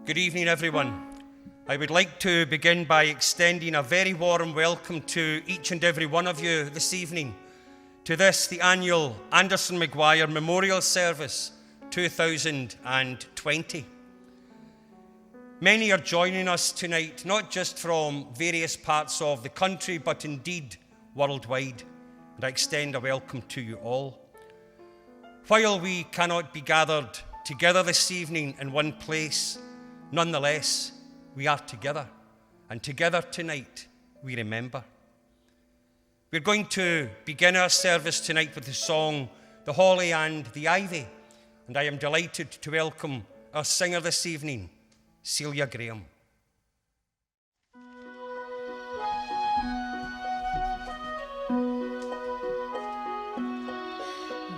Good evening, everyone. I would like to begin by extending a very warm welcome to each and every one of you this evening to this, the annual Anderson Maguire Memorial Service 2020. Many are joining us tonight, not just from various parts of the country, but indeed worldwide, and I extend a welcome to you all. While we cannot be gathered together this evening in one place, nonetheless, we are together, and together tonight we remember. We're going to begin our service tonight with the song, The Holly and the Ivy, and I am delighted to welcome our singer this evening, Celia Graham.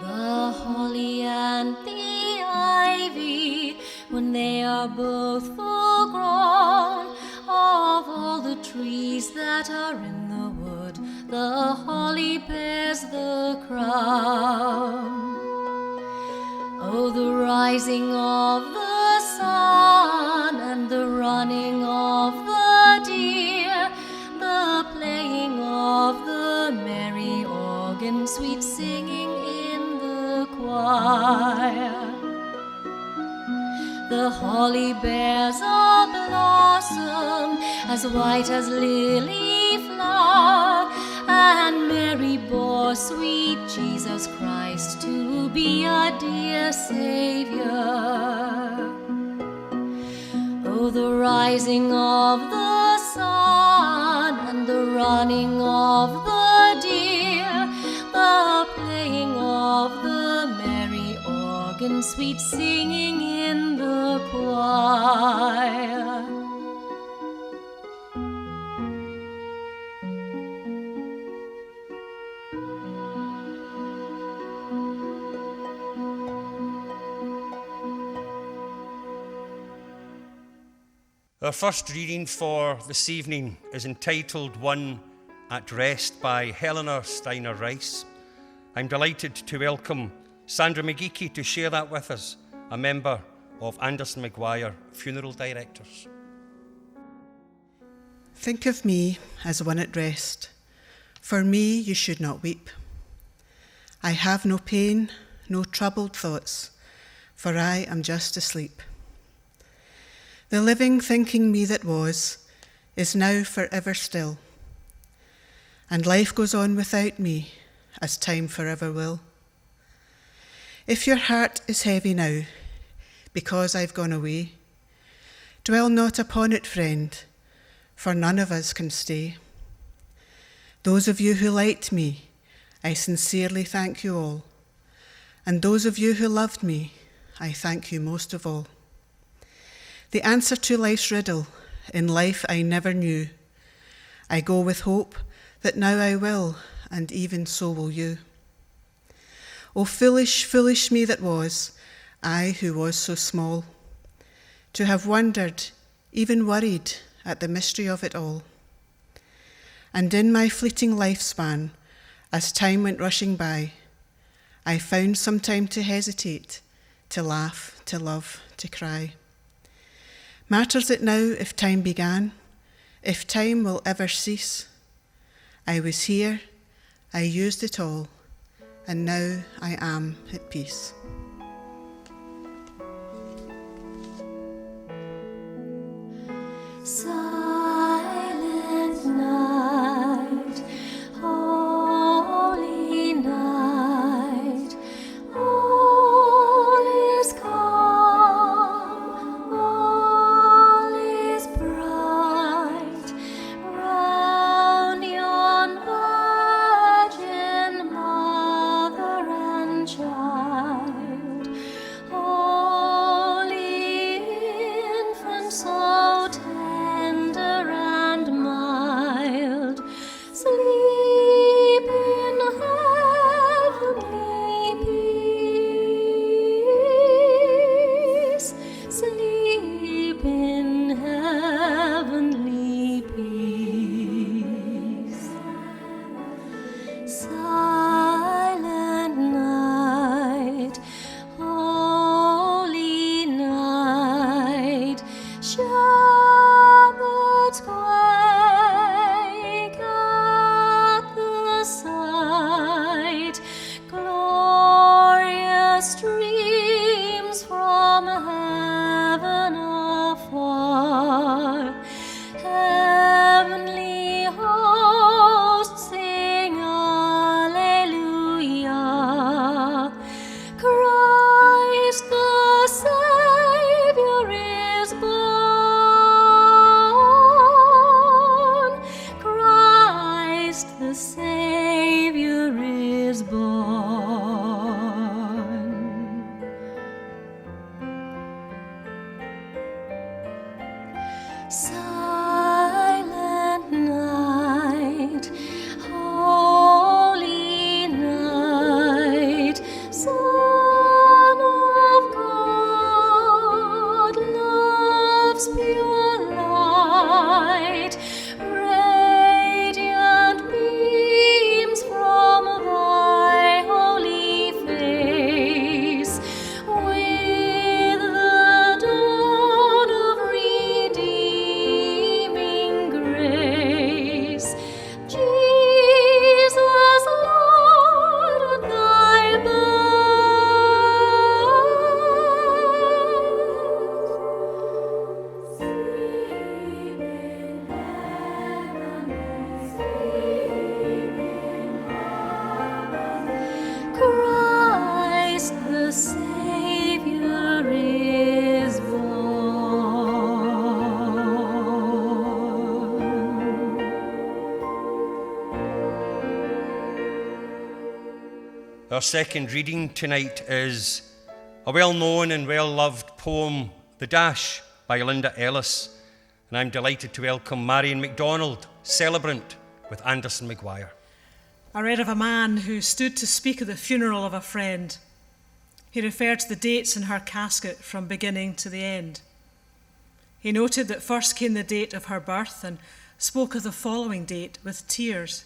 The holly and the ivy, when they are both full grown, of all the trees that are in the wood, the holly bears the crown. Oh, the rising of the sun and the running of the deer, the playing of the merry organ, sweet singing in the choir. The holly bears a blossom as white as lily flower, and Mary bore sweet Jesus Christ to be a dear Savior. Oh, the rising of the sun and the running of the deer, the playing of the merry organ, sweet singing in the choir. Our first reading for this evening is entitled One at Rest by Helena Steiner Rice. I'm delighted to welcome Sandra McGeechy to share that with us, a member of Anderson Maguire Funeral Directors. Think of me as one at rest. For me you should not weep. I have no pain, no troubled thoughts, for I am just asleep. The living thinking me that was is now forever still, and life goes on without me, as time forever will. If your heart is heavy now, because I've gone away, dwell not upon it, friend, for none of us can stay. Those of you who liked me, I sincerely thank you all, and those of you who loved me, I thank you most of all. The answer to life's riddle, in life I never knew. I go with hope that now I will, and even so will you. O foolish, foolish me that was, I who was so small, to have wondered, even worried, at the mystery of it all. And in my fleeting lifespan, as time went rushing by, I found some time to hesitate, to laugh, to love, to cry. Matters it now if time began, if time will ever cease? I was here, I used it all, and now I am at peace. Silent night, holy night, all is calm, all is bright, round yon virgin mother and child, holy infant so tender. Silent night, holy night, Son of God, love's pure light, radiant beams from thy holy face, with the dawn of redeeming grace. Jesus, Lord, at thy birth, sleep in heaven, sleep in heaven. Christ the Savior is born. Our second reading tonight is a well-known and well-loved poem, The Dash, by Linda Ellis. And I'm delighted to welcome Marion MacDonald, celebrant with Anderson Maguire. I read of a man who stood to speak at the funeral of a friend. He referred to the dates in her casket from beginning to the end. He noted that first came the date of her birth and spoke of the following date with tears.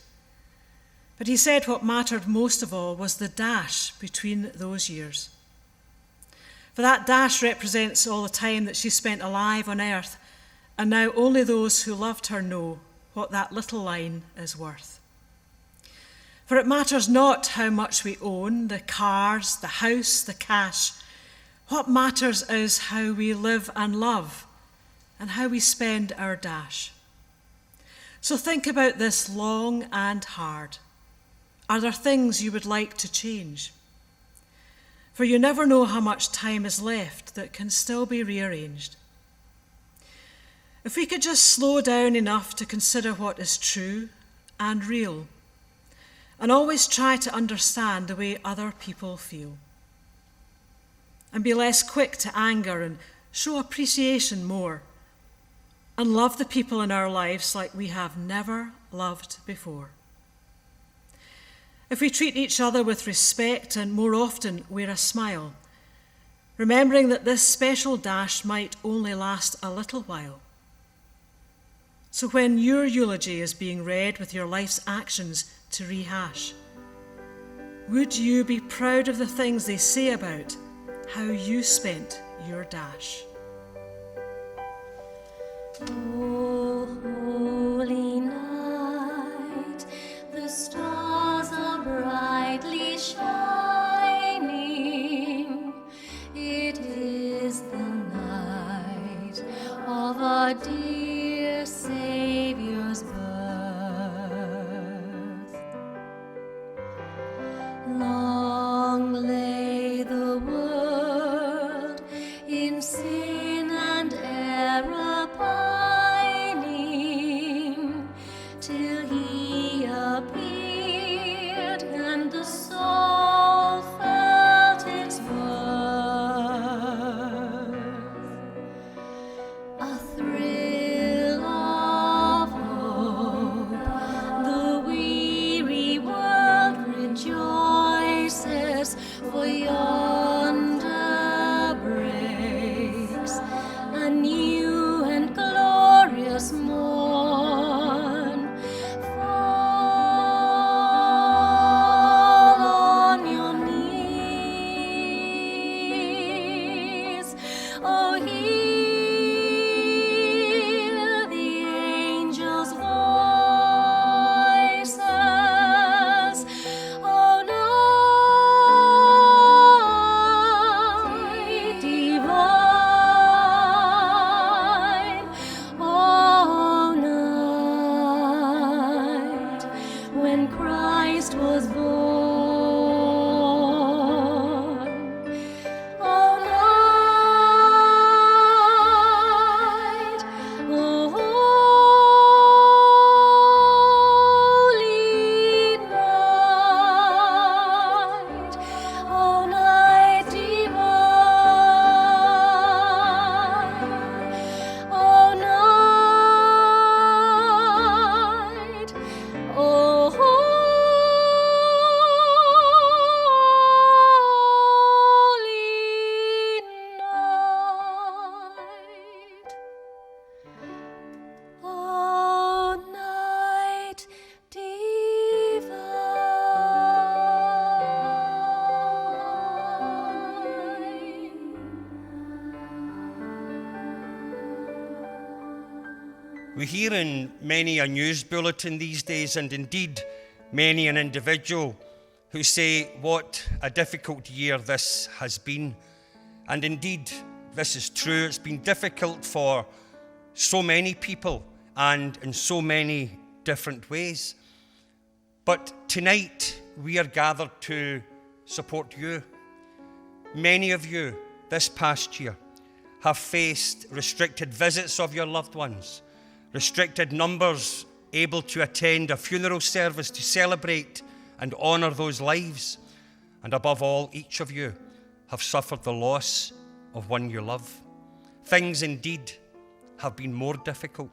But he said what mattered most of all was the dash between those years. For that dash represents all the time that she spent alive on earth, and now only those who loved her know what that little line is worth. For it matters not how much we own, the cars, the house, the cash. What matters is how we live and love, and how we spend our dash. So think about this long and hard. Are there things you would like to change? For you never know how much time is left that can still be rearranged. If we could just slow down enough to consider what is true and real, and always try to understand the way other people feel, and be less quick to anger and show appreciation more, and love the people in our lives like we have never loved before. If we treat each other with respect and more often wear a smile, remembering that this special dash might only last a little while. So when your eulogy is being read with your life's actions to rehash, would you be proud of the things they say about how you spent your dash? Oh, holy night, the stars are brightly shining. It is the night of our dear Saviour's birth. Long lay the world in sin and error pining, till he appeared and the soul felt its worth. A thrill of hope, the weary world rejoices, for yonder breaks a new and glorious morn. Fall on your knees, oh, hear the angels' voices, oh, night divine. We hear in many a news bulletin these days, and indeed many an individual, who say what a difficult year this has been. And indeed, this is true. It's been difficult for so many people and in so many different ways. But tonight, we are gathered to support you. Many of you this past year have faced restricted visits of your loved ones, restricted numbers able to attend a funeral service to celebrate and honour those lives. And above all, each of you have suffered the loss of one you love. Things indeed have been more difficult.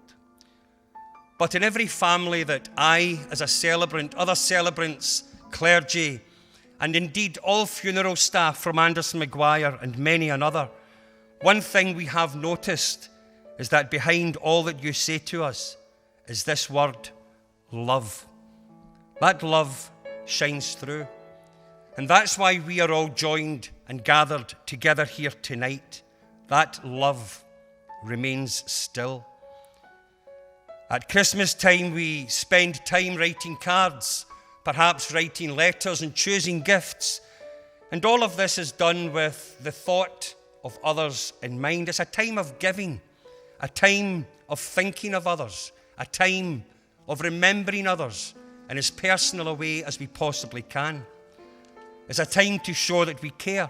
But in every family that I, as a celebrant, other celebrants, clergy, and indeed all funeral staff from Anderson Maguire and many another, one thing we have noticed is that behind all that you say to us is this word, love. That love shines through. And that's why we are all joined and gathered together here tonight. That love remains still. At Christmas time, we spend time writing cards, perhaps writing letters and choosing gifts. And all of this is done with the thought of others in mind. It's a time of giving, a time of thinking of others, a time of remembering others in as personal a way as we possibly can. It's a time to show that we care.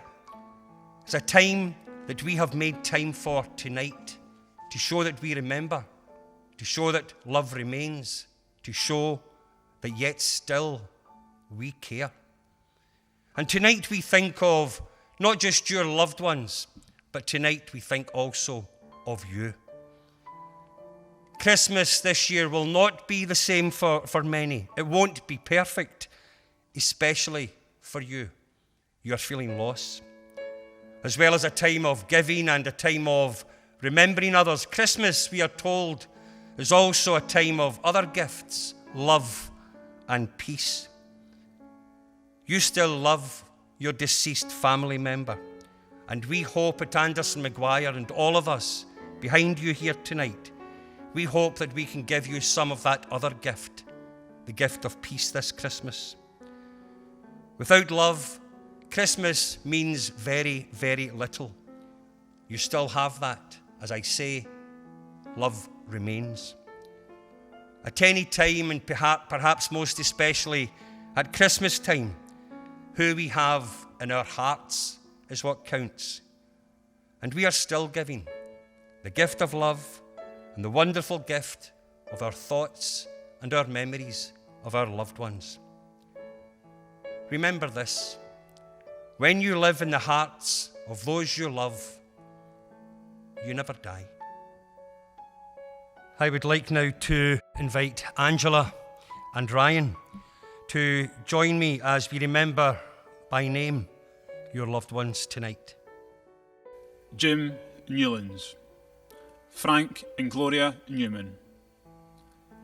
It's a time that we have made time for tonight, to show that we remember, to show that love remains, to show that yet still we care. And tonight we think of not just your loved ones, but tonight we think also of you. Christmas this year will not be the same for many. It won't be perfect, especially for you. You are feeling loss. As well as a time of giving and a time of remembering others, Christmas, we are told, is also a time of other gifts, love and peace. You still love your deceased family member, and we hope at Anderson Maguire and all of us behind you here tonight, we hope that we can give you some of that other gift, the gift of peace this Christmas. Without love, Christmas means very, very little. You still have that. As I say, love remains. At any time, and perhaps most especially at Christmas time, who we have in our hearts is what counts. And we are still giving the gift of love and the wonderful gift of our thoughts and our memories of our loved ones. Remember this: when you live in the hearts of those you love, you never die. I would like now to invite Angela and Ryan to join me as we remember by name your loved ones tonight. Jim Newlands, Frank and Gloria Newman,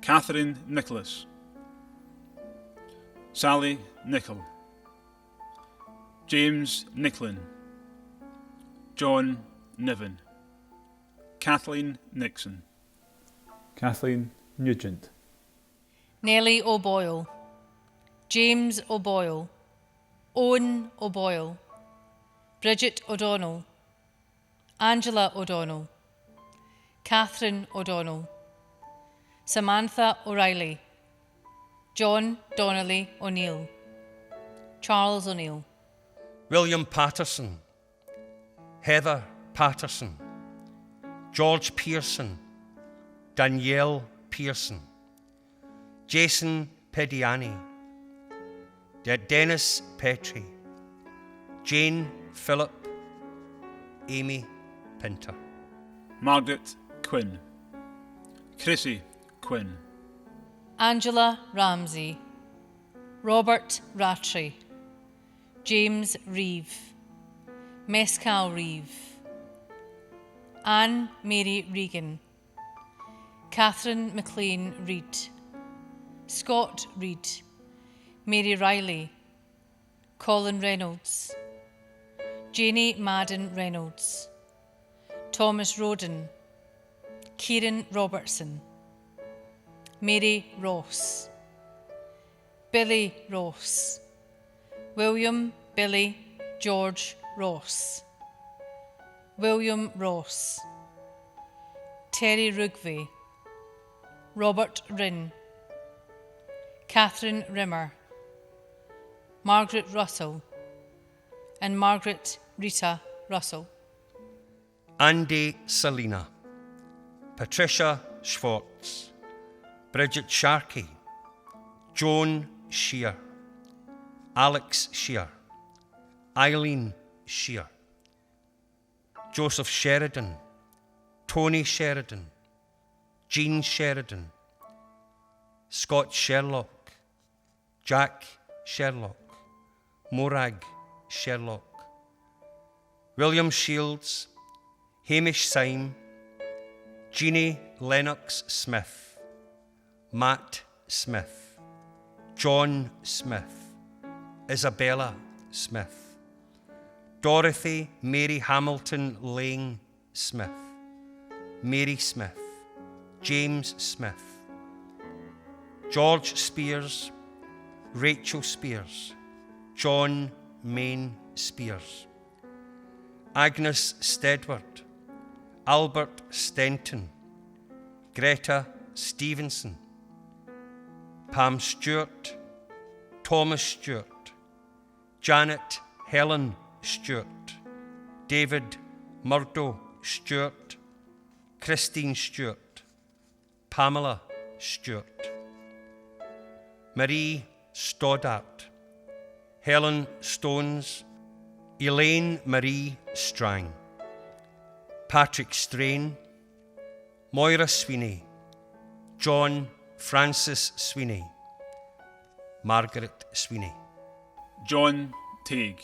Catherine Nicholas, Sally Nichol, James Nicklin, John Niven, Kathleen Nixon, Kathleen Nugent, Nellie O'Boyle, James O'Boyle, Owen O'Boyle, Bridget O'Donnell, Angela O'Donnell, Catherine O'Donnell, Samantha O'Reilly, John Donnelly O'Neill, Charles O'Neill, William Patterson, Heather Patterson, George Pearson, Danielle Pearson, Jason Pediani, Dennis Petrie, Jane Phillip, Amy Pinter, Margaret Quinn, Chrissy Quinn, Angela Ramsey, Robert Rattray, James Reeve, Mescal Reeve, Anne Mary Regan, Catherine McLean Reid, Scott Reid, Mary Riley, Colin Reynolds, Janie Madden Reynolds, Thomas Roden, Kieran Robertson, Mary Ross, Billy Ross, William Billy George Ross, William Ross, Terry Rugvey, Robert Rinn, Catherine Rimmer, Margaret Russell, and Margaret Rita Russell. Andy Selina, Patricia Schwartz, Bridget Sharkey, Joan Shear, Alex Shear, Eileen Shear, Joseph Sheridan, Tony Sheridan, Jean Sheridan, Scott Sherlock, Jack Sherlock, Morag Sherlock, William Shields, Hamish Syme, Jeannie Lennox Smith, Matt Smith, John Smith, Isabella Smith, Dorothy Mary Hamilton Lane Smith, Mary Smith, James Smith, George Spears, Rachel Spears, John Main Spears, Agnes Stedward, Albert Stenton, Greta Stevenson, Pam Stewart, Thomas Stewart, Janet Helen Stewart, David Murdo Stewart, Christine Stewart, Pamela Stewart, Marie Stoddart, Helen Stones, Elaine Marie Strang, Patrick Strain, Moira Sweeney, John Francis Sweeney, Margaret Sweeney, John Tague,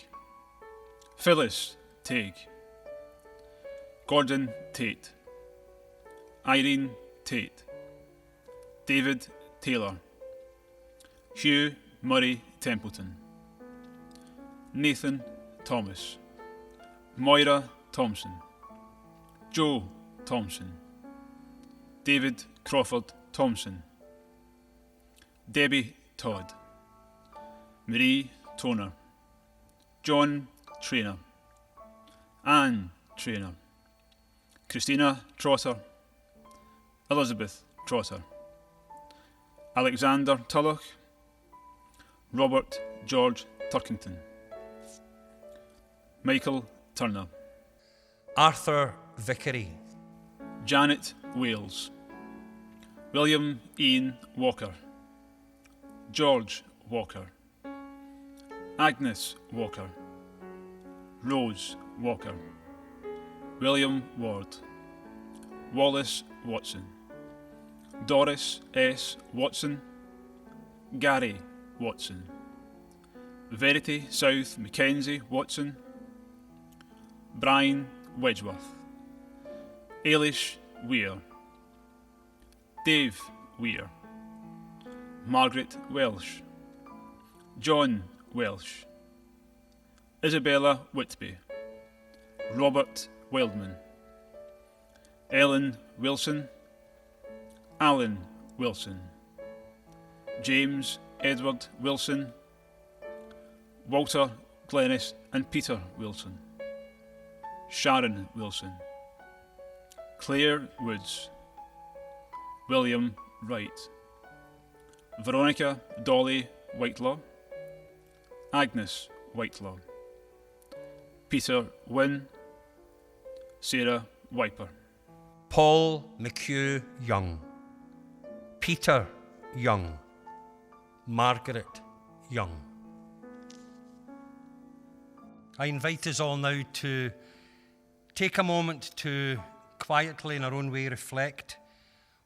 Phyllis Tague, Gordon Tate, Irene Tate, David Taylor, Hugh Murray Templeton, Nathan Thomas, Moira Thompson, Joe Thompson, David Crawford Thompson, Debbie Todd, Marie Toner, John Trainer, Anne Trainer, Christina Trotter, Elizabeth Trotter, Alexander Tulloch, Robert George Turkington, Michael Turner, Arthur Vickery, Janet Wales, William Ian Walker, George Walker, Agnes Walker, Rose Walker, William Ward, Wallace Watson, Doris S. Watson, Gary Watson, Verity South Mackenzie Watson, Brian Wedgeworth, Ailish Weir, Dave Weir, Margaret Welsh, John Welsh, Isabella Whitby, Robert Wildman, Ellen Wilson, Alan Wilson, James Edward Wilson, Walter Glennis and Peter Wilson, Sharon Wilson, Claire Woods, William Wright, Veronica Dolly Whitelaw, Agnes Whitelaw, Peter Wynne, Sarah Wiper, Paul McHugh Young, Peter Young, Margaret Young. I invite us all now to take a moment to quietly, in our own way, reflect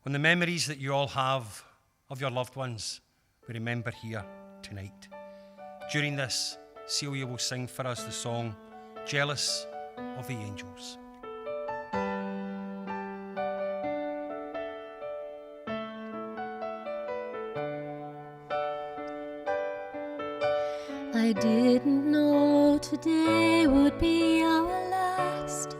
on the memories that you all have of your loved ones we remember here tonight. During this, Celia will sing for us the song Jealous of the Angels. I didn't know today would be our last.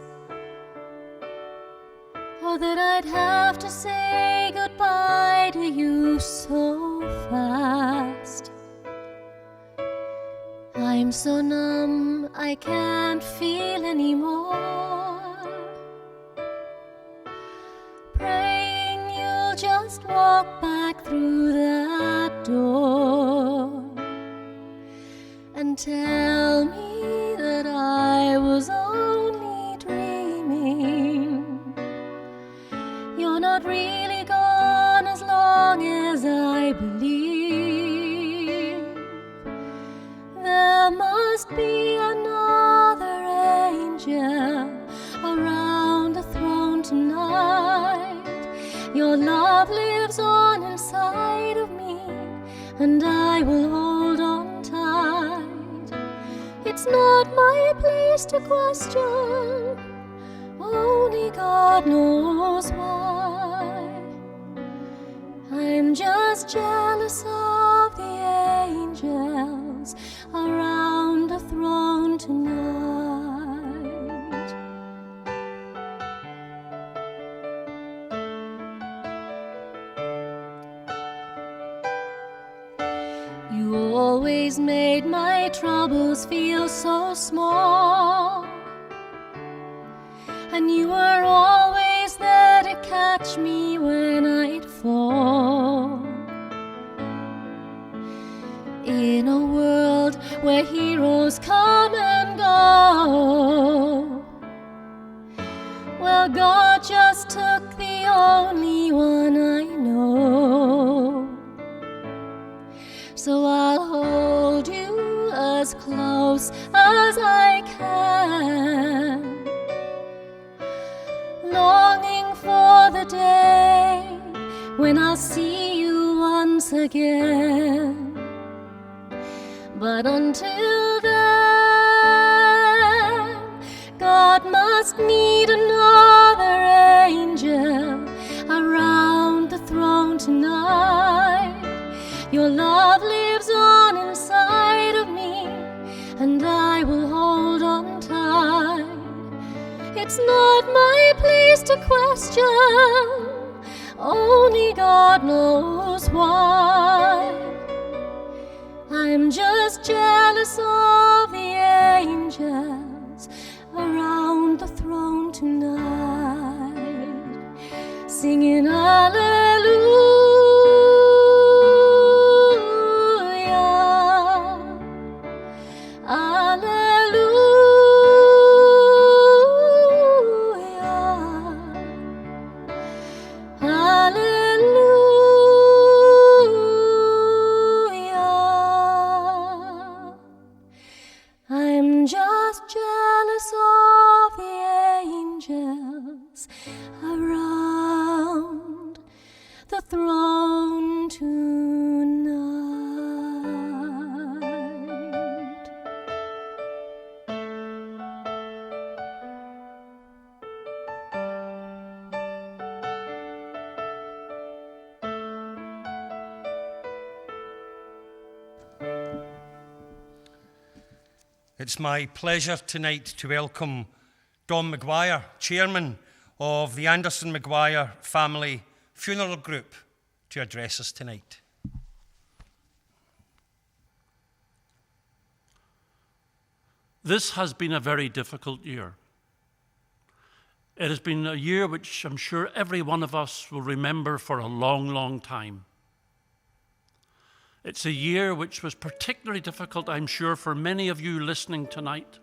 Oh, that I'd have to say goodbye to you so fast. I'm so numb, I can't feel anymore. Praying you'll just walk back through that door and tell me that I was only dreaming. You're not really gone as long as I believe. There must be another angel around the throne tonight. Your love lives on inside of me, and I will hold on tight. It's not my place to question, only God knows why. I'm just jealous of the angels around the throne tonight. You always made my troubles feel so small, and you were always there to catch me when I'd fall. In a world where heroes come and go, well, God just took the only one I know. So I'll hold you as close as I can, longing for the day when I'll see you once again. But until then, God must need another angel around the throne tonight. Your love lives on inside of me, and I will hold on tight. It's not my place to question, only God knows why. I'm just jealous of the angels around the throne tonight, singing hallelujah, hallelujah, hallelujah. I'm just jealous of the angels around the throne tonight. It's my pleasure tonight to welcome Don Maguire, Chairman of the Anderson Maguire Family Funeral Group, to address us tonight. This has been a very difficult year. It has been a year which I'm sure every one of us will remember for a long, long time. It's a year which was particularly difficult, I'm sure, for many of you listening tonight.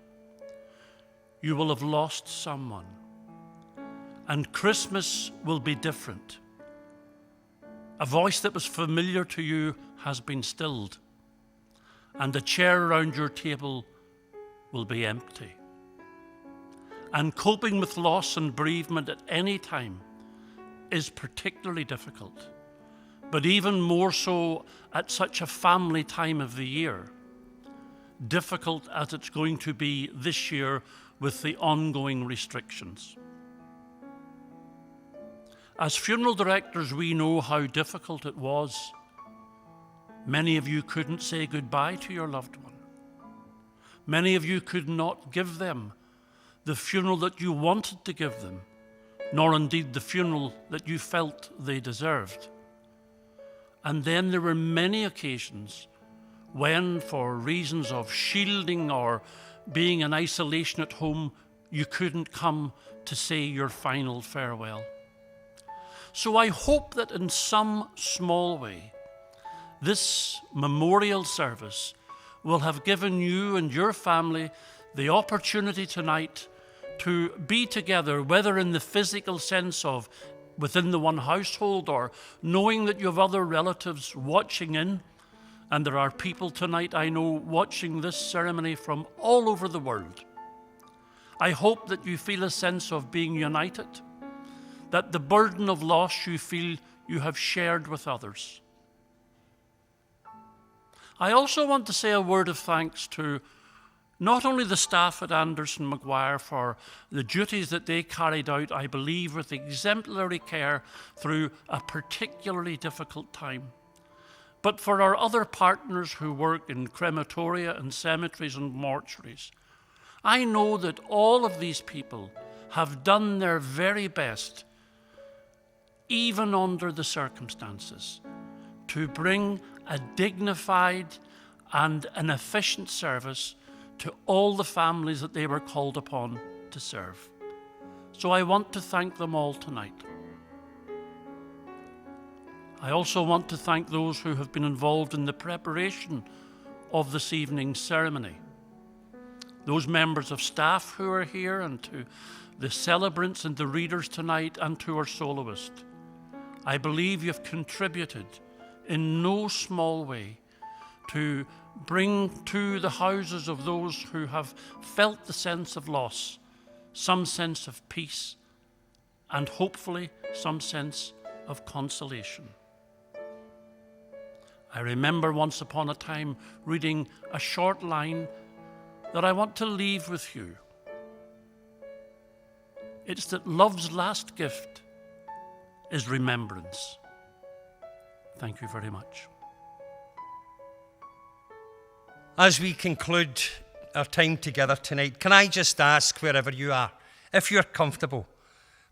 You will have lost someone, and Christmas will be different. A voice that was familiar to you has been stilled, and the chair around your table will be empty. And coping with loss and bereavement at any time is particularly difficult, but even more so at such a family time of the year, difficult as it's going to be this year with the ongoing restrictions. As funeral directors, we know how difficult it was. Many of you couldn't say goodbye to your loved one. Many of you could not give them the funeral that you wanted to give them nor indeed the funeral that you felt they deserved. And then there were many occasions when, for reasons of shielding or being in isolation at home, you couldn't come to say your final farewell. So I hope that in some small way, this memorial service will have given you and your family the opportunity tonight to be together, whether in the physical sense of within the one household or knowing that you have other relatives watching in. And there are people tonight, I know, watching this ceremony from all over the world. I hope that you feel a sense of being united, that the burden of loss you feel you have shared with others. I also want to say a word of thanks to not only the staff at Anderson Maguire for the duties that they carried out, I believe, with exemplary care through a particularly difficult time, but for our other partners who work in crematoria and cemeteries and mortuaries. I know that all of these people have done their very best, even under the circumstances, to bring a dignified and an efficient service to all the families that they were called upon to serve. So I want to thank them all tonight. I also want to thank those who have been involved in the preparation of this evening's ceremony. Those members of staff who are here, and to the celebrants and the readers tonight, and to our soloist. I believe you've contributed in no small way to bring to the houses of those who have felt the sense of loss some sense of peace and hopefully some sense of consolation. I remember once upon a time reading a short line that I want to leave with you. It's that love's last gift is remembrance. Thank you very much. As we conclude our time together tonight, can I just ask, wherever you are, if you're comfortable,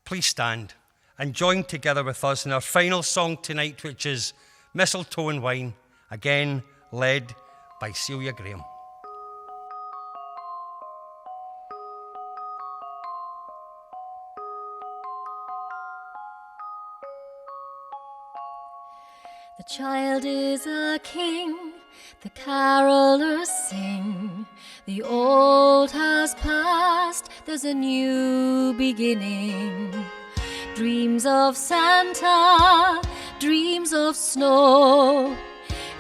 please stand and join together with us in our final song tonight, which is Mistletoe and Wine, again led by Celia Graham. The child is a king, the carolers sing. The old has passed, there's a new beginning. Dreams of Santa, dreams of snow,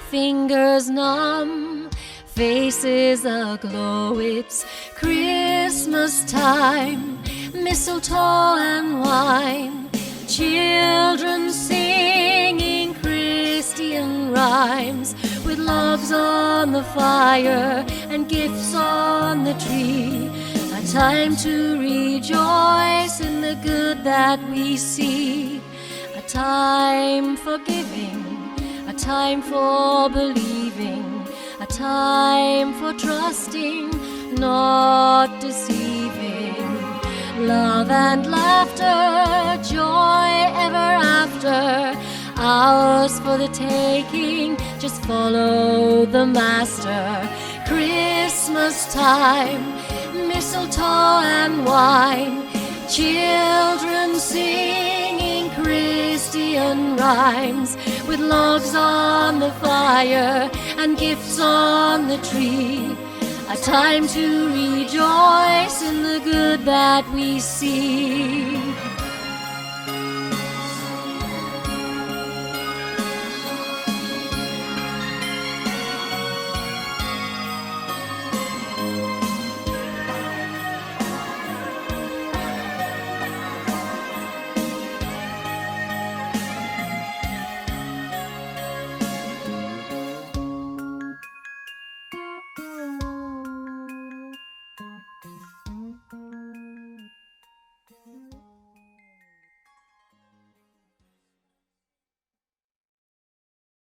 fingers numb, faces aglow. It's Christmas time, mistletoe and wine, children singing Christian rhymes, with logs on the fire and gifts on the tree. A time to rejoice in the good that we see. A time for giving, a time for believing, a time for trusting, not deceiving. Love and laughter, joy ever after, ours for the taking, just follow the master. Christmas time, mistletoe and wine, children singing Christian rhymes, with logs on the fire and gifts on the tree. A time to rejoice in the good that we see.